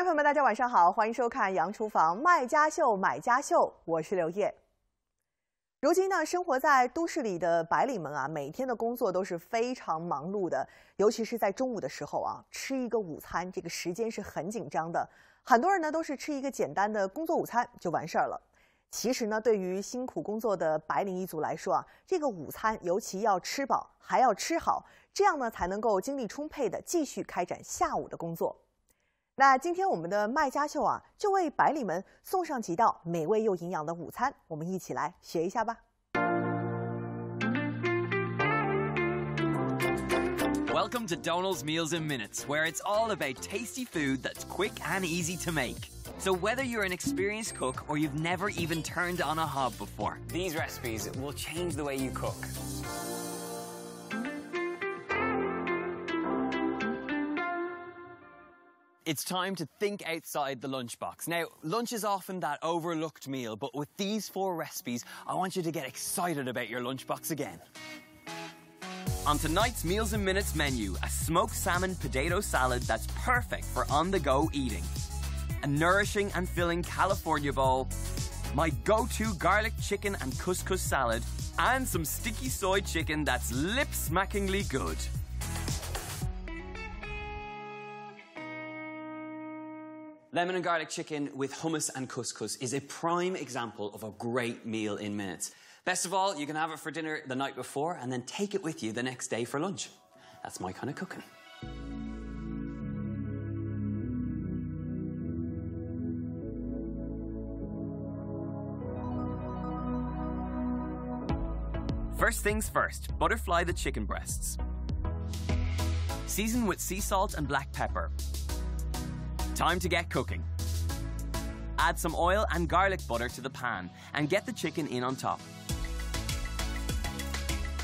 朋友们，大家晚上好，欢迎收看《洋厨房卖家秀买家秀》，我是刘烨。如今呢，生活在都市里的白领们啊，每天的工作都是非常忙碌的，尤其是在中午的时候啊，吃一个午餐，这个时间是很紧张的。很多人呢都是吃一个简单的工作午餐就完事儿了。其实呢，对于辛苦工作的白领一族来说啊，这个午餐尤其要吃饱，还要吃好，这样呢才能够精力充沛的继续开展下午的工作。那今天我们的卖家秀啊，就为白领们送上几道美味又营养的午餐，我们一起来学一下吧。Welcome to Donal's Meals in Minutes, where it's all about tasty food that's quick and easy to make. So whether you're an experienced cook or you've never even turned on a hob before, these recipes will change the way you cook. it's time to think outside the lunchbox. Now, lunch is often that overlooked meal, but with these 4 recipes, I want you to get excited about your lunchbox again. On tonight's Meals in Minutes menu, a smoked salmon potato salad that's perfect for on-the-go eating. A nourishing and filling California bowl, my go-to garlic chicken and couscous salad, and some sticky soy chicken that's lip-smackingly good. Lemon and garlic chicken with hummus and couscous is a prime example of a great meal in minutes. Best of all, you can have it for dinner the night before and then take it with you the next day for lunch. That's my kind of cooking. First things first, butterfly the chicken breasts. Season with sea salt and black pepper. Time to get cooking. Add some oil and garlic butter to the pan and get the chicken in on top.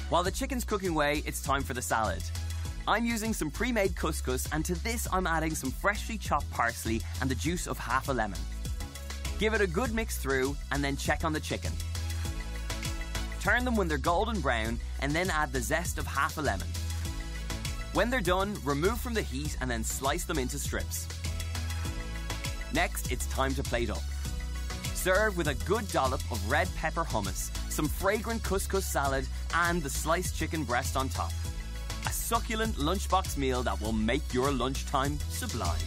While the chicken's cooking away, it's time for the salad. I'm using some pre-made couscous, and to this I'm adding some freshly chopped parsley and the juice of half a lemon. Give it a good mix through and then check on the chicken. Turn them when they're golden brown and then add the zest of half a lemon. When they're done, remove from the heat and then slice them into strips. Next, it's time to plate up. Serve with a good dollop of red pepper hummus, some fragrant couscous salad, and the sliced chicken breast on top. A succulent lunchbox meal that will make your lunchtime sublime.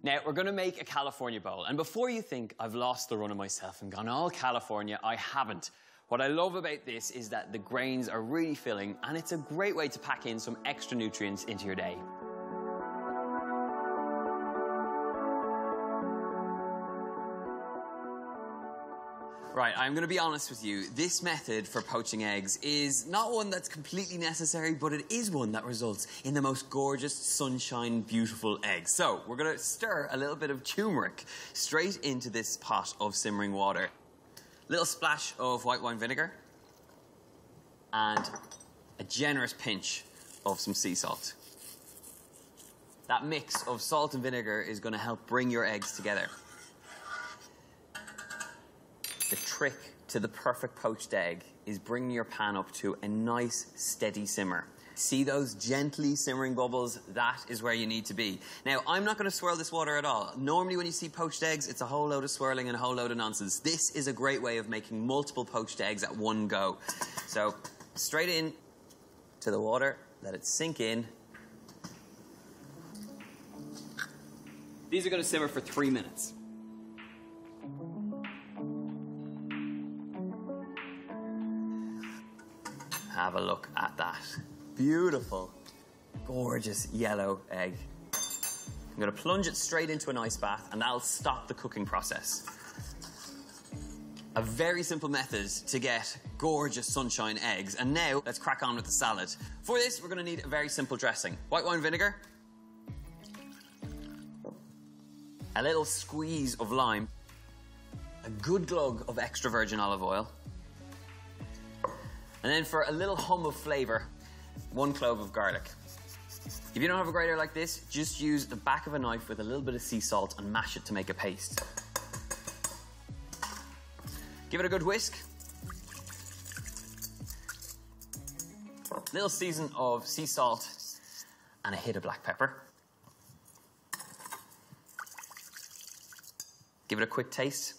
Now, we're going to make a California bowl. And before you think I've lost the run of myself and gone all California, I haven't. What I love about this is that the grains are really filling, and it's a great way to pack in some extra nutrients into your day. Right, I'm going to be honest with you. This method for poaching eggs is not one that's completely necessary, but it is one that results in the most gorgeous, sunshine, beautiful eggs. So, we're going to stir a little bit of turmeric straight into this pot of simmering water. Little splash of white wine vinegar and a generous pinch of some sea salt. That mix of salt and vinegar is going to help bring your eggs together. The trick to the perfect poached egg is bringing your pan up to a nice, steady simmer. See those gently simmering bubbles? That is where you need to be. Now, I'm not going to swirl this water at all. Normally, when you see poached eggs, it's a whole load of swirling and a whole load of nonsense. This is a great way of making multiple poached eggs at one go. So, straight in to the water, let it sink in. These are going to simmer for 3 minutes. Have a look at that. Beautiful, gorgeous yellow egg. I'm going to plunge it straight into an ice bath, and that'll stop the cooking process. A very simple method to get gorgeous sunshine eggs. And now, let's crack on with the salad. For this, we're going to need a very simple dressing. White wine vinegar, a little squeeze of lime, a good glug of extra virgin olive oil, and then for a little hum of flavour, 1 clove of garlic. If you don't have a grater like this, just use the back of a knife with a little bit of sea salt and mash it to make a paste. Give it a good whisk. little season of sea salt and a hit of black pepper. Give it a quick taste.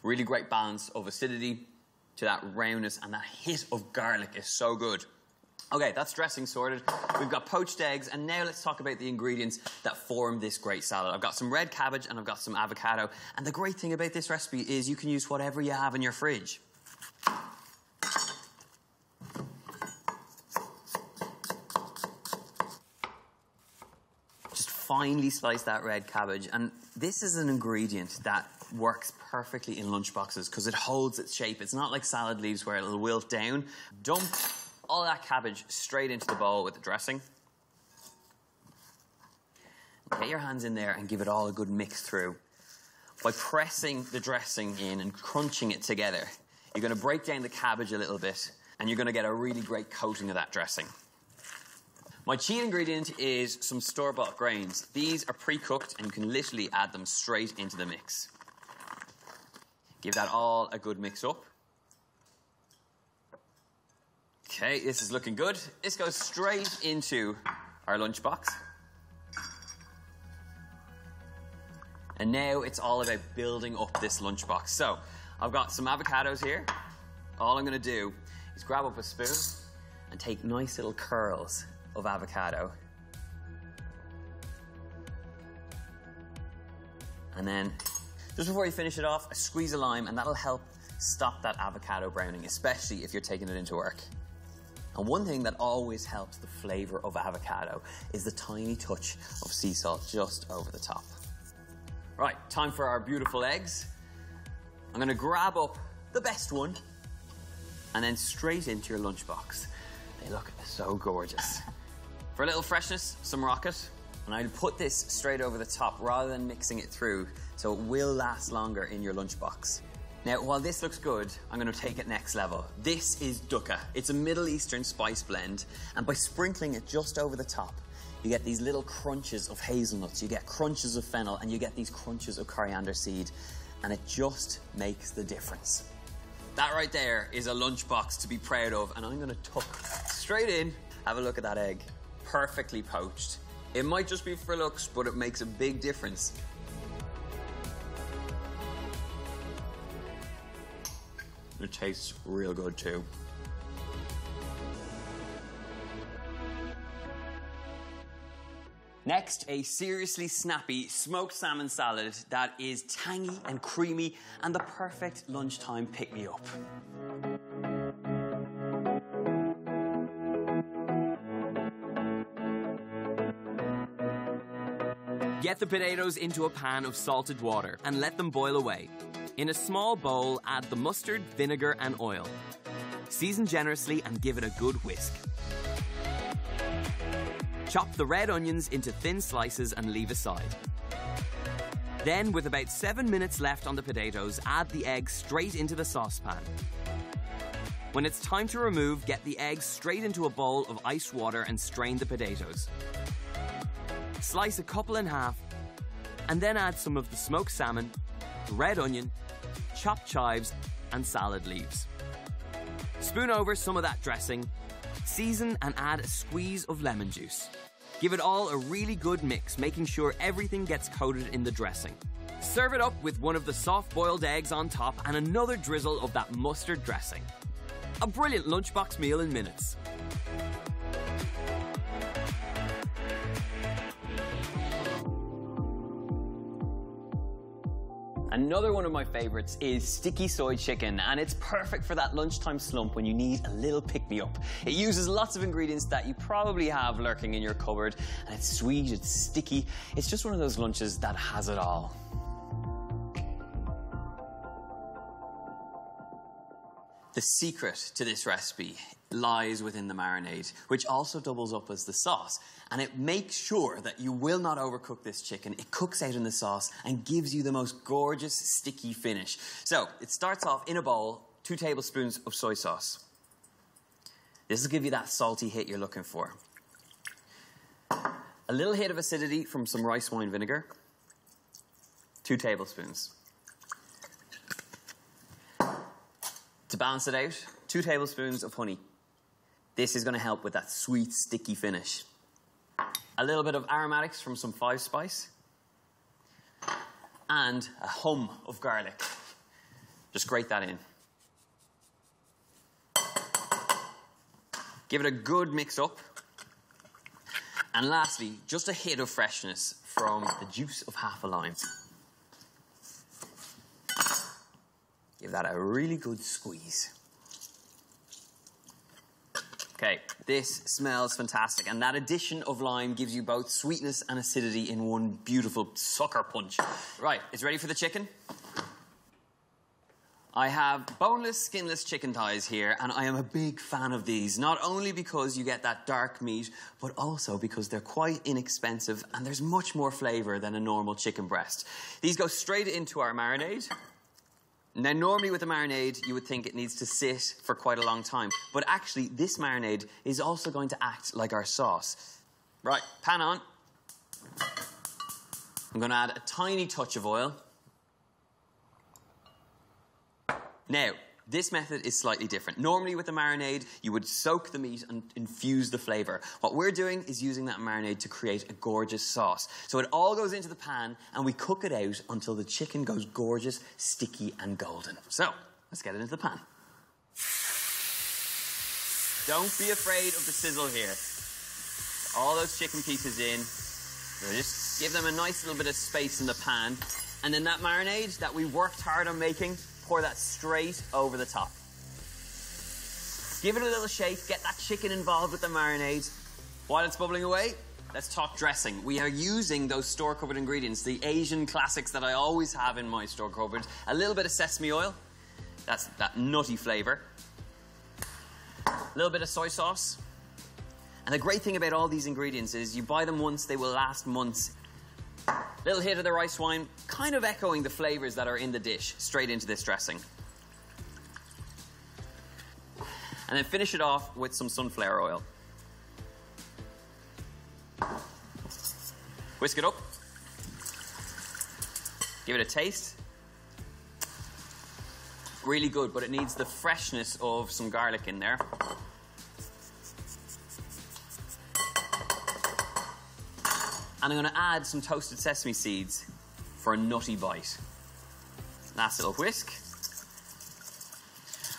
Really great balance of acidity to that roundness, and that hit of garlic is so good. Okay, that's dressing sorted. We've got poached eggs, and now let's talk about the ingredients that form this great salad. I've got some red cabbage and I've got some avocado, and the great thing about this recipe is you can use whatever you have in your fridge. Just finely slice that red cabbage, and this is an ingredient that works perfectly in lunchboxes because it holds its shape. It's not like salad leaves where it'll wilt down. Dump all that cabbage straight into the bowl with the dressing. Get your hands in there and give it all a good mix through. By pressing the dressing in and crunching it together, you're going to break down the cabbage a little bit, and you're going to get a really great coating of that dressing. My cheat ingredient is some store-bought grains. These are pre-cooked, and you can literally add them straight into the mix. Give that all a good mix up. Okay, this is looking good. This goes straight into our lunchbox. And now it's all about building up this lunchbox. So, I've got some avocados here. All I'm going to do is grab up a spoon and take nice little curls of avocado. And then, just before you finish it off, a squeeze of lime, and that'll help stop that avocado browning, especially if you're taking it into work. And one thing that always helps the flavour of avocado is the tiny touch of sea salt just over the top. Right, time for our beautiful eggs. I'm going to grab up the best one and then straight into your lunchbox. They look so gorgeous. For a little freshness, some rocket. And I'll put this straight over the top rather than mixing it through, so it will last longer in your lunchbox. Now, while this looks good, I'm going to take it next level. This is dukkha. It's a Middle Eastern spice blend, and by sprinkling it just over the top, you get these little crunches of hazelnuts, you get crunches of fennel, and you get these crunches of coriander seed, and it just makes the difference. That right there is a lunchbox to be proud of, and I'm going to tuck straight in. Have a look at that egg. Perfectly poached. It might just be for looks, but it makes a big difference. It tastes real good too. Next, a seriously snappy smoked salmon salad that is tangy and creamy and the perfect lunchtime pick-me-up. Get the potatoes into a pan of salted water and let them boil away. In a small bowl, add the mustard, vinegar and oil. Season generously and give it a good whisk. Chop the red onions into thin slices and leave aside. Then, with about 7 minutes left on the potatoes, add the eggs straight into the saucepan. When it's time to remove, get the eggs straight into a bowl of ice water and strain the potatoes. Slice a couple in half, and then add some of the smoked salmon, red onion, chopped chives, and salad leaves. Spoon over some of that dressing, season and add a squeeze of lemon juice. Give it all a really good mix, making sure everything gets coated in the dressing. Serve it up with one of the soft-boiled eggs on top and another drizzle of that mustard dressing. A brilliant lunchbox meal in minutes. Another one of my favourites is sticky soy chicken, and it's perfect for that lunchtime slump when you need a little pick-me-up. It uses lots of ingredients that you probably have lurking in your cupboard, and it's sweet, it's sticky. It's just one of those lunches that has it all. The secret to this recipe lies within the marinade, which also doubles up as the sauce. And it makes sure that you will not overcook this chicken. It cooks out in the sauce and gives you the most gorgeous, sticky finish. So, it starts off in a bowl, 2 tablespoons of soy sauce. This will give you that salty hit you're looking for. A little hit of acidity from some rice wine vinegar. 2 tablespoons. To balance it out, 2 tablespoons of honey. This is going to help with that sweet, sticky finish. A little bit of aromatics from some 5-spice. And a hum of garlic. Just grate that in. Give it a good mix up. And lastly, just a hit of freshness from the juice of half a lime. Give that a really good squeeze. Okay, this smells fantastic, and that addition of lime gives you both sweetness and acidity in one beautiful sucker punch. Right, it's ready for the chicken. I have boneless, skinless chicken thighs here, and I am a big fan of these, not only because you get that dark meat, but also because they're quite inexpensive and there's much more flavour than a normal chicken breast. These go straight into our marinade. Now, normally with the marinade, you would think it needs to sit for quite a long time, but actually, this marinade is also going to act like our sauce. Right, pan on. I'm going to add a tiny touch of oil. Now, this method is slightly different. Normally with the marinade, you would soak the meat and infuse the flavour. What we're doing is using that marinade to create a gorgeous sauce. So it all goes into the pan and we cook it out until the chicken goes gorgeous, sticky and golden. So, let's get it into the pan. Don't be afraid of the sizzle here. All those chicken pieces in. So just give them a nice little bit of space in the pan. And then that marinade that we worked hard on making, pour that straight over the top. Give it a little shake, get that chicken involved with the marinade. While it's bubbling away, let's talk dressing. We are using those store-cupboard ingredients, the Asian classics that I always have in my store cupboard. A little bit of sesame oil, that's that nutty flavour. A little bit of soy sauce. And the great thing about all these ingredients is you buy them once, they will last months. Little hit of the rice wine, kind of echoing the flavours that are in the dish, straight into this dressing. And then finish it off with some sunflower oil. Whisk it up. Give it a taste. Really good, but it needs the freshness of some garlic in there. And I'm going to add some toasted sesame seeds for a nutty bite. Last little whisk.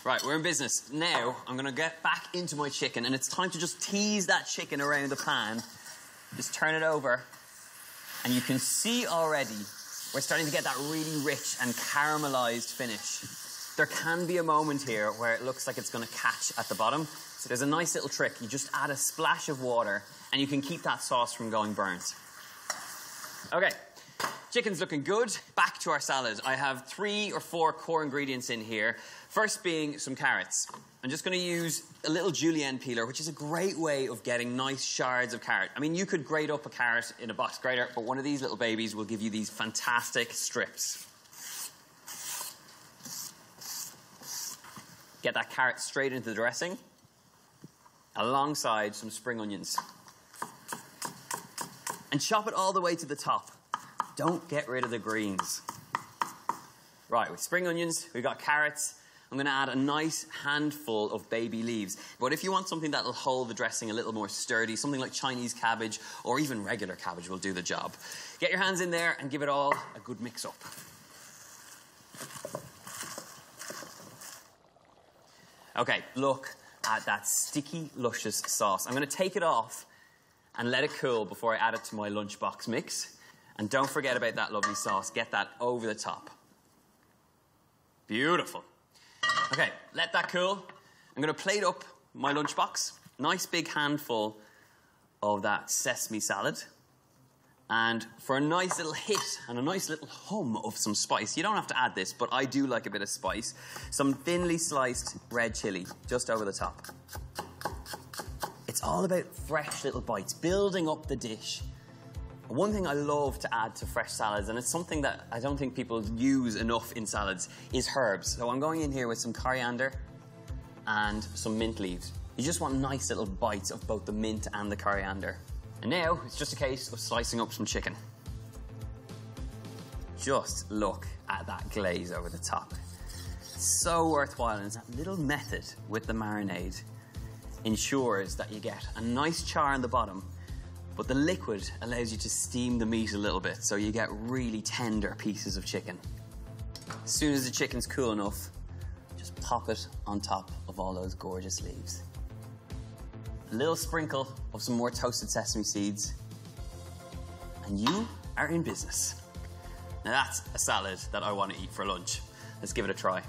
Right, we're in business. Now, I'm going to get back into my chicken, and it's time to just tease that chicken around the pan. Just turn it over, and you can see already we're starting to get that really rich and caramelized finish. There can be a moment here where it looks like it's going to catch at the bottom. So there's a nice little trick. You just add a splash of water, and you can keep that sauce from going burnt. Okay, chicken's looking good. Back to our salad. I have 3 or 4 core ingredients in here. First being some carrots. I'm just going to use a little julienne peeler, which is a great way of getting nice shards of carrot. I mean, you could grate up a carrot in a box grater, but one of these little babies will give you these fantastic strips. Get that carrot straight into the dressing, alongside some spring onions. And chop it all the way to the top. Don't get rid of the greens. Right, with spring onions, we've got carrots. I'm going to add a nice handful of baby leaves. But if you want something that'll hold the dressing a little more sturdy, something like Chinese cabbage or even regular cabbage will do the job. Get your hands in there and give it all a good mix up. Okay, look at that sticky, luscious sauce. I'm going to take it off and let it cool before I add it to my lunchbox mix. And don't forget about that lovely sauce. Get that over the top. Beautiful. Okay, let that cool. I'm going to plate up my lunchbox. Nice big handful of that sesame salad. And for a nice little hit and a nice little hum of some spice, you don't have to add this, but I do like a bit of spice, some thinly sliced red chilli just over the top. It's all about fresh little bites, building up the dish. One thing I love to add to fresh salads, and it's something that I don't think people use enough in salads, is herbs. So I'm going in here with some coriander and some mint leaves. You just want nice little bites of both the mint and the coriander. And now, it's just a case of slicing up some chicken. Just look at that glaze over the top. So worthwhile, and that little method with the marinade ensures that you get a nice char on the bottom, but the liquid allows you to steam the meat a little bit, so you get really tender pieces of chicken. As soon as the chicken's cool enough, just pop it on top of all those gorgeous leaves. A little sprinkle of some more toasted sesame seeds, and you are in business. Now that's a salad that I want to eat for lunch. Let's give it a try.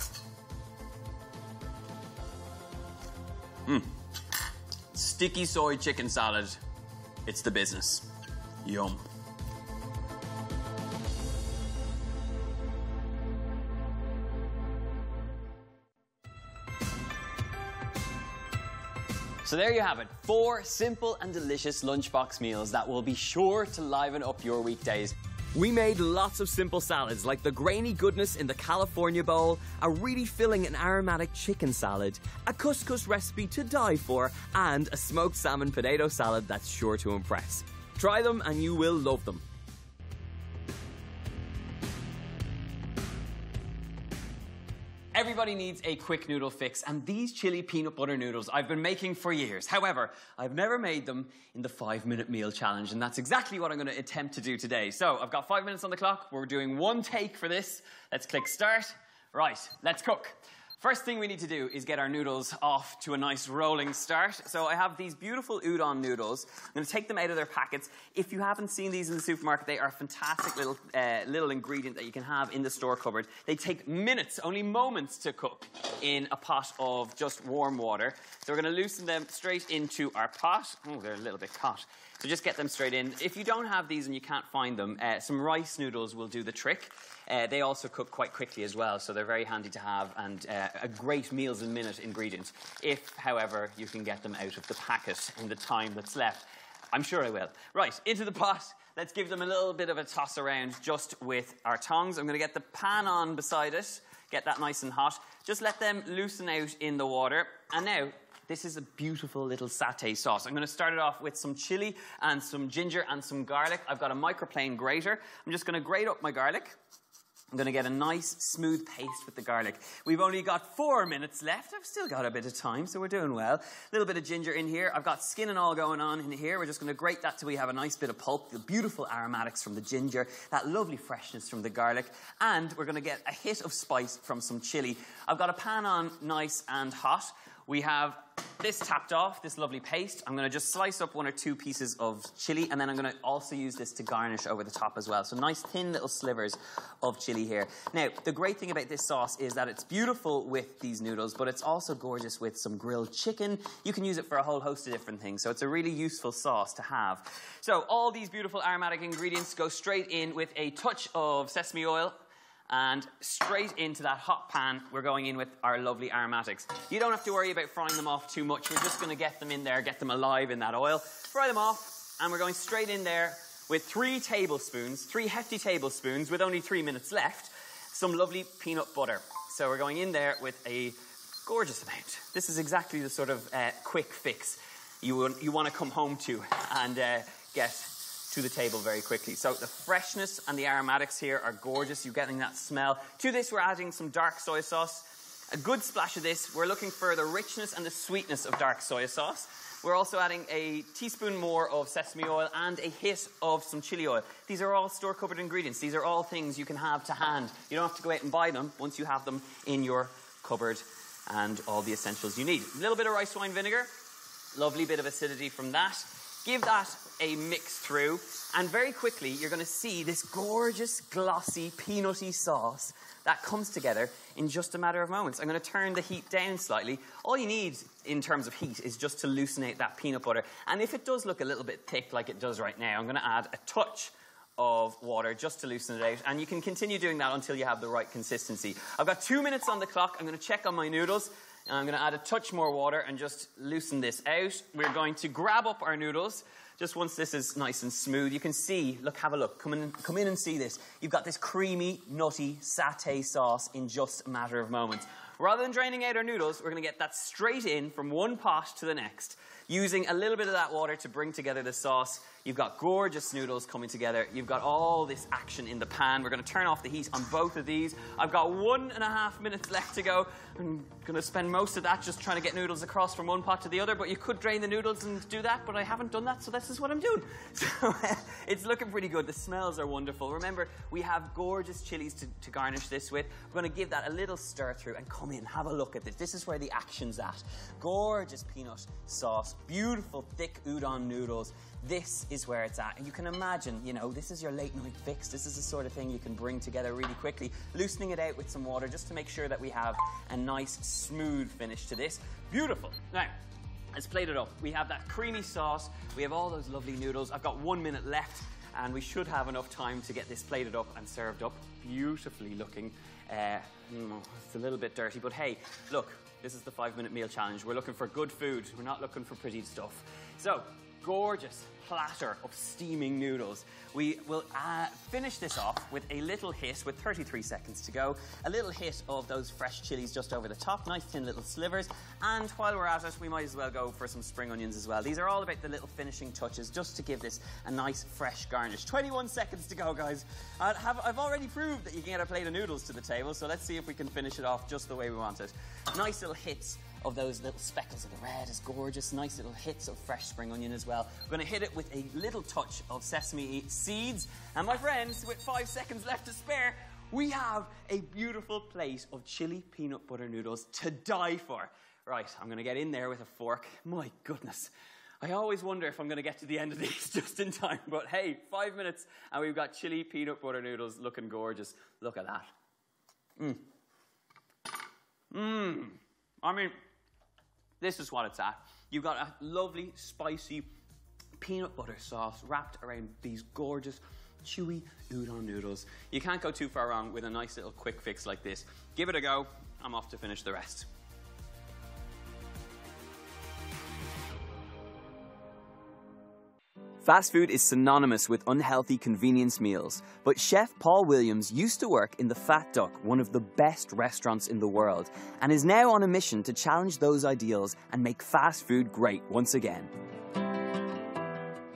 Sticky soy chicken salad. It's the business. Yum. So there you have it, 4 simple and delicious lunchbox meals that will be sure to liven up your weekdays. We made lots of simple salads, like the grainy goodness in the California bowl, a really filling and aromatic chicken salad, a couscous recipe to die for, and a smoked salmon potato salad that's sure to impress. Try them and you will love them. Everybody needs a quick noodle fix, and these chili peanut butter noodles I've been making for years. However, I've never made them in the 5-minute meal challenge, and that's exactly what I'm going to attempt to do today. So I've got 5 minutes on the clock. We're doing 1 take for this. Let's click start. Right, let's cook. First thing we need to do is get our noodles off to a nice rolling start. So I have these beautiful udon noodles. I'm going to take them out of their packets. If you haven't seen these in the supermarket, they are a fantastic little ingredient that you can have in the store cupboard. They take minutes, only moments to cook in a pot of just warm water. So we're going to loosen them straight into our pot. Oh, they're a little bit hot. So just get them straight in. If you don't have these and you can't find them, some rice noodles will do the trick. They also cook quite quickly as well, so they're very handy to have and a great meals in minute ingredient. If, however, you can get them out of the packet in the time that's left. I'm sure I will. Right, into the pot. Let's give them a little bit of a toss around just with our tongs. I'm going to get the pan on beside it, get that nice and hot. Just let them loosen out in the water. And now, this is a beautiful little satay sauce. I'm going to start it off with some chili and some ginger and some garlic. I've got a microplane grater. I'm just going to grate up my garlic. I'm going to get a nice, smooth paste with the garlic. We've only got 4 minutes left. I've still got a bit of time, so we're doing well. A little bit of ginger in here. I've got skin and all going on in here. We're just going to grate that till we have a nice bit of pulp, the beautiful aromatics from the ginger, that lovely freshness from the garlic, and we're going to get a hit of spice from some chili. I've got a pan on nice and hot. We have this tapped off, this lovely paste. I'm going to just slice up 1 or 2 pieces of chili, and then I'm going to also use this to garnish over the top as well. So nice thin little slivers of chili here. Now, the great thing about this sauce is that it's beautiful with these noodles, but it's also gorgeous with some grilled chicken. You can use it for a whole host of different things, so it's a really useful sauce to have. So all these beautiful aromatic ingredients go straight in with a touch of sesame oil, and straight into that hot pan, we're going in with our lovely aromatics. You don't have to worry about frying them off too much. We're just going to get them in there, get them alive in that oil. Fry them off, and we're going straight in there with 3 tablespoons, 3 hefty tablespoons, with only 3 minutes left, some lovely peanut butter. So we're going in there with a gorgeous amount. This is exactly the sort of quick fix you want to come home to and get to the table very quickly. So the freshness and the aromatics here are gorgeous. You're getting that smell. To this, we're adding some dark soy sauce. A good splash of this. We're looking for the richness and the sweetness of dark soy sauce. We're also adding a teaspoon more of sesame oil and a hit of some chili oil. These are all store-cupboard ingredients. These are all things you can have to hand. You don't have to go out and buy them once you have them in your cupboard and all the essentials you need. A little bit of rice wine vinegar. Lovely bit of acidity from that. Give that a mix through, and very quickly you're going to see this gorgeous, glossy, peanutty sauce that comes together in just a matter of moments. I'm going to turn the heat down slightly. All you need in terms of heat is just to loosen out that peanut butter. And if it does look a little bit thick like it does right now, I'm going to add a touch of water just to loosen it out. And you can continue doing that until you have the right consistency. I've got 2 minutes on the clock. I'm going to check on my noodles. And I'm going to add a touch more water and just loosen this out. We're going to grab up our noodles. Just once this is nice and smooth, you can see, look, have a look. Come in and see this. You've got this creamy, nutty satay sauce in just a matter of moments. Rather than draining out our noodles, we're going to get that straight in from one pot to the next, using a little bit of that water to bring together the sauce. You've got gorgeous noodles coming together. You've got all this action in the pan. We're going to turn off the heat on both of these. I've got 1.5 minutes left to go. I'm going to spend most of that just trying to get noodles across from one pot to the other, but you could drain the noodles and do that, but I haven't done that, so this is what I'm doing. So it's looking pretty good. The smells are wonderful. Remember, we have gorgeous chilies to garnish this with. We're going to give that a little stir through and come in, have a look at this. This is where the action's at. Gorgeous peanut sauce, beautiful thick udon noodles. This is where it's at. And you can imagine, you know, this is your late night fix. This is the sort of thing you can bring together really quickly, loosening it out with some water just to make sure that we have a nice, smooth finish to this. Beautiful. Now, let's plate it up. We have that creamy sauce. We have all those lovely noodles. I've got 1 minute left, and we should have enough time to get this plated up and served up. Beautifully looking. It's a little bit dirty, but hey, look, this is the 5-minute meal challenge. We're looking for good food. We're not looking for pretty stuff. So, gorgeous platter of steaming noodles. We will finish this off with a little hit, with 33 seconds to go, a little hit of those fresh chilies just over the top, nice thin little slivers, and while we're at it, we might as well go for some spring onions as well. These are all about the little finishing touches, just to give this a nice fresh garnish. 21 seconds to go, guys. I've already proved that you can get a plate of noodles to the table, so let's see if we can finish it off just the way we want it. Nice little hits of those little speckles of the red is gorgeous. Nice little hits of fresh spring onion as well. We're going to hit it with a little touch of sesame seeds. And my friends, with 5 seconds left to spare, we have a beautiful plate of chili peanut butter noodles to die for. Right, I'm going to get in there with a fork. My goodness. I always wonder if I'm going to get to the end of these just in time. But hey, 5 minutes and we've got chili peanut butter noodles looking gorgeous. Look at that. I mean, this is what it's at. You've got a lovely, spicy peanut butter sauce wrapped around these gorgeous, chewy udon noodles. You can't go too far wrong with a nice little quick fix like this. Give it a go. I'm off to finish the rest. Fast food is synonymous with unhealthy convenience meals, but Chef Paul Williams used to work in the Fat Duck, one of the best restaurants in the world, and is now on a mission to challenge those ideals and make fast food great once again.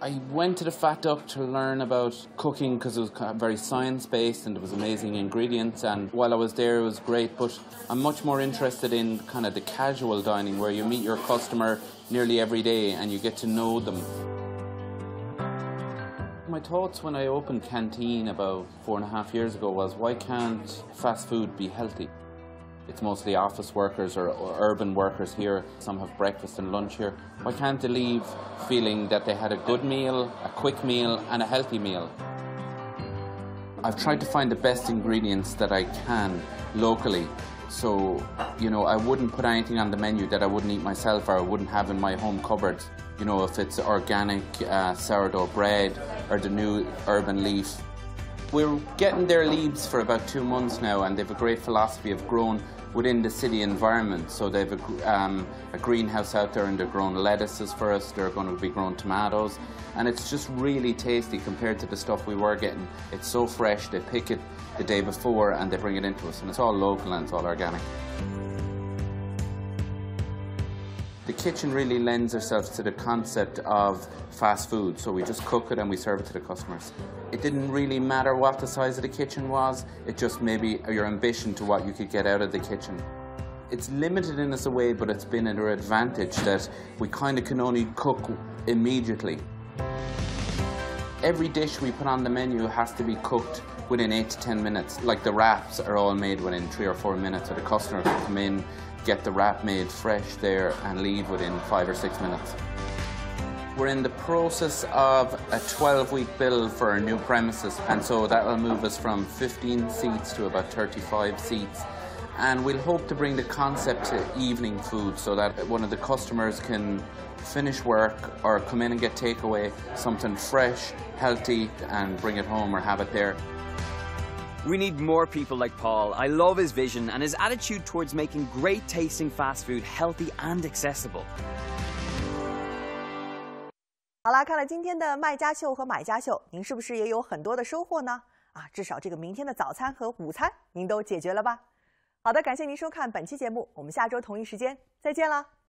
I went to the Fat Duck to learn about cooking because it was very science-based and there was amazing ingredients, and while I was there it was great, but I'm much more interested in kind of the casual dining where you meet your customer nearly every day and you get to know them. My thoughts when I opened Canteen about 4.5 years ago was, why can't fast food be healthy? It's mostly office workers or urban workers here. Some have breakfast and lunch here. Why can't they leave feeling that they had a good meal, a quick meal and a healthy meal? I've tried to find the best ingredients that I can locally. So, you know, I wouldn't put anything on the menu that I wouldn't eat myself or I wouldn't have in my home cupboard. You know, if it's organic sourdough bread or the new urban leaf. We're getting their leaves for about 2 months now, and they've a great philosophy of growing within the city environment. So they've a greenhouse out there and they're growing lettuces for us, they're going to be growing tomatoes, and it's just really tasty compared to the stuff we were getting. It's so fresh, they pick it the day before and they bring it into us, and it's all local and it's all organic. The kitchen really lends itself to the concept of fast food, so we just cook it and we serve it to the customers. It didn't really matter what the size of the kitchen was, it just maybe your ambition to what you could get out of the kitchen. It's limited in us a way, but it's been an advantage that we kind of can only cook immediately. Every dish we put on the menu has to be cooked within 8 to 10 minutes. Like the wraps are all made within 3 or 4 minutes, so the customer can come in, get the wrap made fresh there and leave within 5 or 6 minutes. We're in the process of a 12-week build for our new premises, and so that will move us from 15 seats to about 35 seats. And we'll hope to bring the concept to evening food so that one of the customers can finish work or come in and get takeaway, something fresh, healthy, and bring it home or have it there. We need more people like Paul. I love his vision and his attitude towards making great tasting fast food healthy and accessible. 好啦，看了今天的卖家秀和买家秀，您是不是也有很多的收获呢？至少这个明天的早餐和午餐您都解决了吧？好的，感谢您收看本期节目，我们下周同一时间再见啦。